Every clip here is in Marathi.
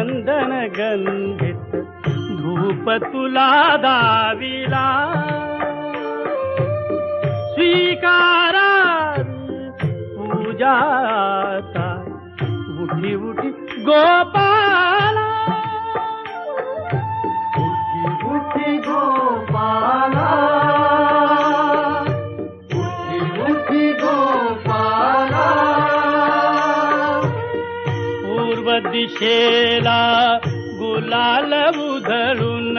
चंदन गंधित धूप तुला दाविला स्वीकारा पूजाता उठी उठी गोपाला उठी उठी गोपाला उठी उठी गोपाला पूर्व दिशेला गुलाल उधळून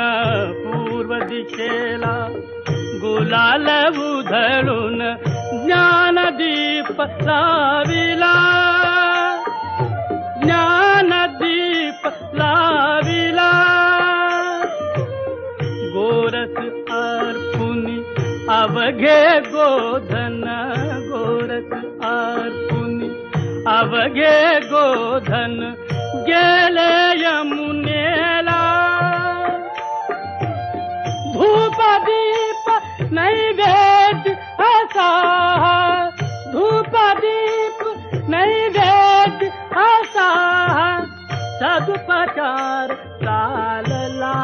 पूर्व दिशेला गुलाल उधळून ज्ञानदीप लाविला ज्ञानदीप लाविला गोरस अर्पुनी अवघे गोधन गोरस अर्पुनी अवघे गोधन गेले यमुनेला धूप दीप नैवेद्य असा धूप दीप नैवेद्य असा सदुपचार चालला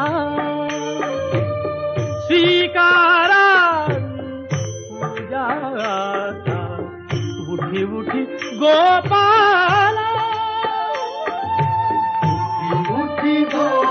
स्वीकारा पूजाता उठी उठी गोपाला उठी उठी